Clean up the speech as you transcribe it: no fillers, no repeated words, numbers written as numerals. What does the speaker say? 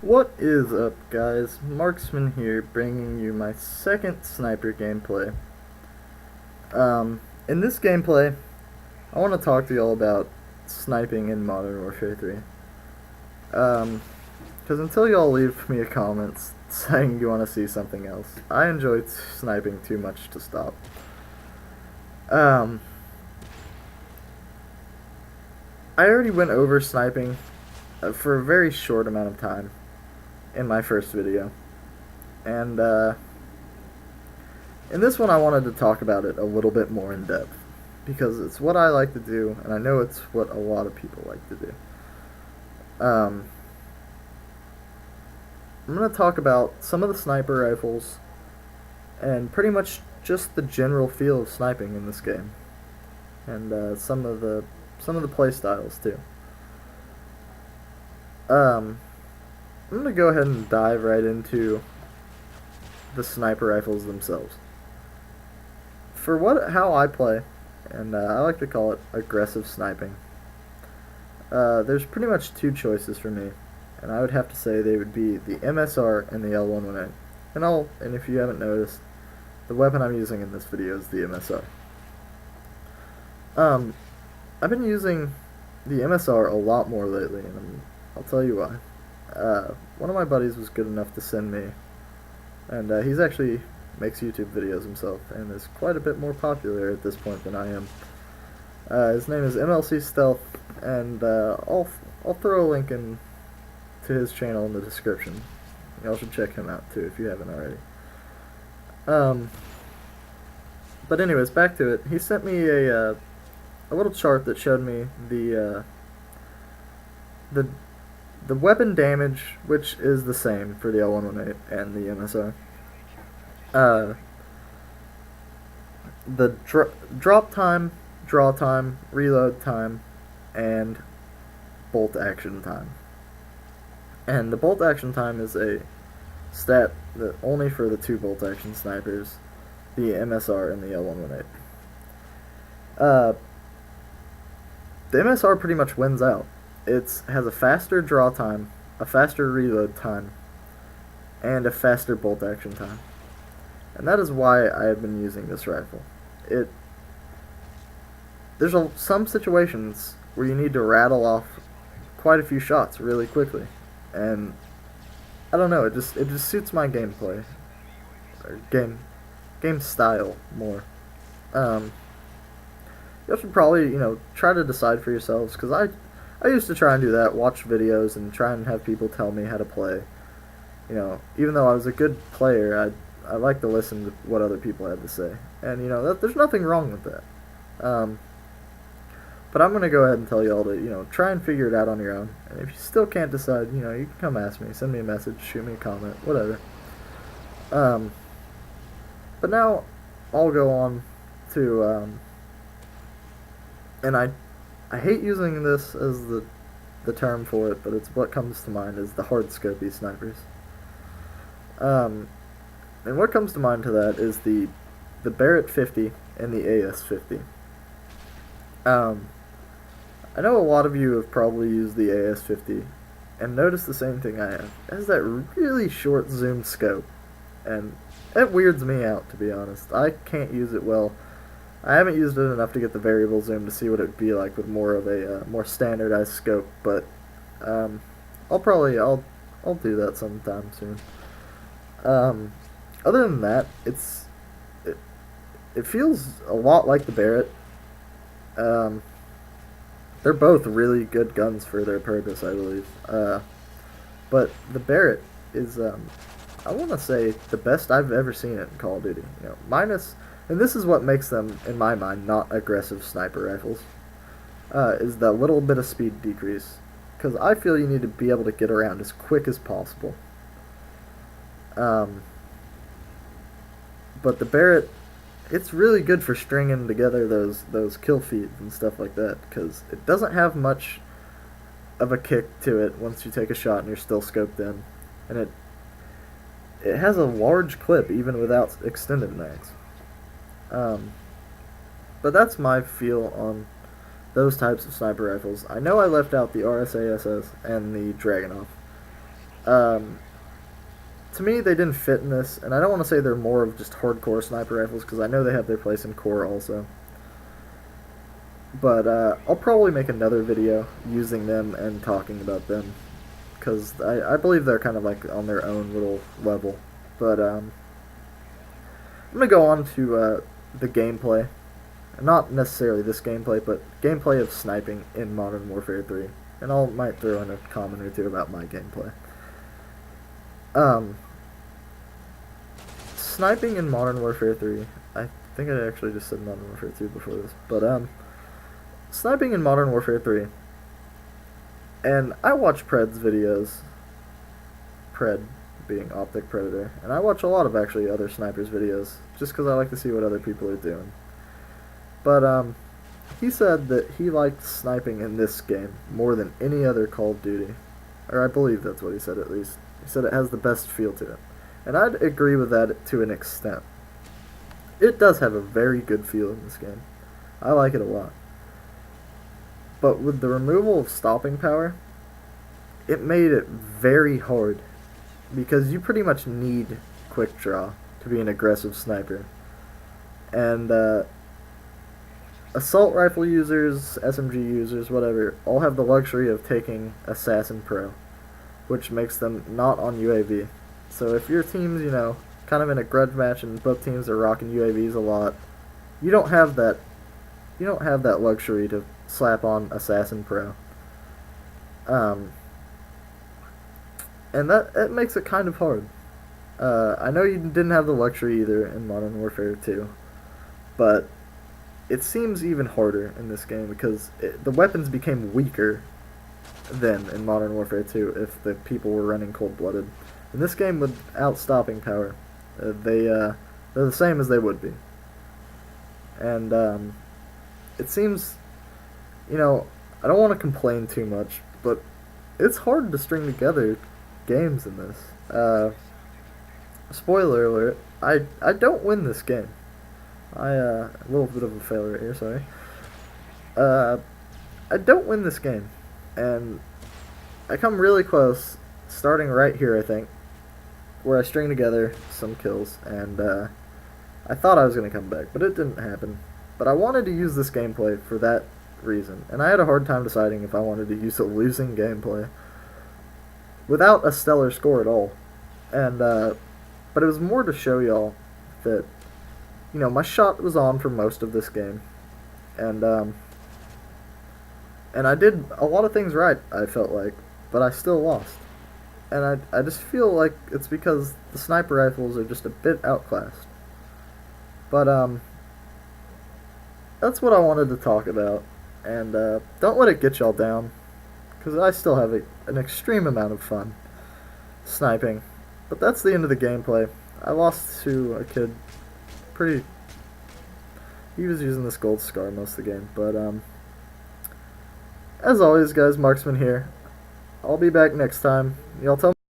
What is up, guys? MaRksMaN here, bringing you my second sniper gameplay. In this gameplay, I want to talk to y'all about sniping in Modern Warfare 3. Because until y'all leave me a comment saying you want to see something else, I enjoy sniping too much to stop. I already went over sniping for a very short amount of time in my first video. And in this one I wanted to talk about it a little bit more in depth, because it's what I like to do, and I know it's what a lot of people like to do. I'm going to talk about some of the sniper rifles, and pretty much just the general feel of sniping in this game, and some of the play styles too. I'm going to go ahead and dive right into the sniper rifles themselves. For how I play, and I like to call it aggressive sniping, there's pretty much two choices for me, and I would have to say they would be the MSR and the L118. And if you haven't noticed, the weapon I'm using in this video is the MSR. I've been using the MSR a lot more lately, and I'll tell you why. One of my buddies was good enough to send me, and he's actually makes YouTube videos himself, and is quite a bit more popular at this point than I am. His name is MLC Stealth, and I'll throw a link to his channel in the description. Y'all should check him out too if you haven't already. But anyways, back to it. He sent me a little chart that showed me the weapon damage, which is the same for the L118 and the MSR. The drop time, draw time, reload time, and bolt action time. And the bolt action time is a stat that only for the two bolt action snipers, the MSR and the L118. The MSR pretty much wins out. It has a faster draw time, a faster reload time, and a faster bolt action time. And that is why I have been using this rifle. There's some situations where you need to rattle off quite a few shots really quickly, and I don't know, it just suits my gameplay, or game style more. You should probably, try to decide for yourselves, because I used to try and do that, watch videos and try and have people tell me how to play. Even though I was a good player, I like to listen to what other people had to say, and there's nothing wrong with that. But I'm gonna go ahead and tell y'all to try and figure it out on your own. And if you still can't decide, you can come ask me, send me a message, shoot me a comment, whatever. But now I'll go on to and I hate using this as the term for it, but it's what comes to mind is the hard scopy snipers. And what comes to mind to that is the Barrett 50 and the AS 50. I know a lot of you have probably used the AS 50 and noticed the same thing I have. It has that really short zoom scope, and it weirds me out, to be honest. I can't use it well. I haven't used it enough to get the variable zoom to see what it would be like with more of a more standardized scope, but I'll do that sometime soon. Other than that, it feels a lot like the Barrett. They're both really good guns for their purpose, I believe. But the Barrett is, I want to say, the best I've ever seen it in Call of Duty. And this is what makes them, in my mind, not aggressive sniper rifles, is that little bit of speed decrease. Because I feel you need to be able to get around as quick as possible. But the Barrett, it's really good for stringing together those kill feeds and stuff like that, because it doesn't have much of a kick to it once you take a shot and you're still scoped in, and it has a large clip even without extended mags. But that's my feel on those types of sniper rifles. I know I left out the RSASS and the Dragunov. Um, to me, they didn't fit in this, and I don't want to say they're more of just hardcore sniper rifles because I know they have their place in core also. But I'll probably make another video using them and talking about them because I believe they're kind of like on their own little level. But I'm gonna go on to the gameplay. Not necessarily this gameplay, but gameplay of sniping in Modern Warfare 3. And I might throw in a comment or two about my gameplay. Sniping in Modern Warfare 3, I think I actually just said Modern Warfare 2 before this, but sniping in Modern Warfare 3, and I watch Pred's videos, Pred being Optic Predator, and I watch a lot of actually other snipers' videos, just because I like to see what other people are doing. But he said that he liked sniping in this game more than any other Call of Duty, or I believe that's what he said at least. He said it has the best feel to it. And I'd agree with that to an extent. It does have a very good feel in this game. I like it a lot. But with the removal of stopping power, it made it very hard. Because you pretty much need quick draw to be an aggressive sniper. And assault rifle users, SMG users, whatever, all have the luxury of taking Assassin Pro, which makes them not on UAV. So if your team's, kind of in a grudge match and both teams are rocking UAVs a lot, you don't have that luxury to slap on Assassin Pro. And that makes it kind of hard. I know you didn't have the luxury either in Modern Warfare 2, but it seems even harder in this game because the weapons became weaker than in Modern Warfare 2 if the people were running cold-blooded. In this game, without stopping power, they're the same as they would be. And it seems, I don't want to complain too much, but it's hard to string together games in this. Spoiler alert, I don't win this game. A little bit of a failure here, sorry. I don't win this game, and I come really close, starting right here, I think, where I string together some kills, and I thought I was going to come back, but it didn't happen. But I wanted to use this gameplay for that reason, and I had a hard time deciding if I wanted to use a losing gameplay without a stellar score at all. And but it was more to show y'all that, my shot was on for most of this game, and I did a lot of things right, I felt like, but I still lost. And I just feel like it's because the sniper rifles are just a bit outclassed. But that's what I wanted to talk about, and don't let it get y'all down, because I still have an extreme amount of fun sniping. But that's the end of the gameplay. I lost to a kid he was using this gold scar most of the game, but as always, guys, MaRksMaN here. I'll be back next time. Y'all tell me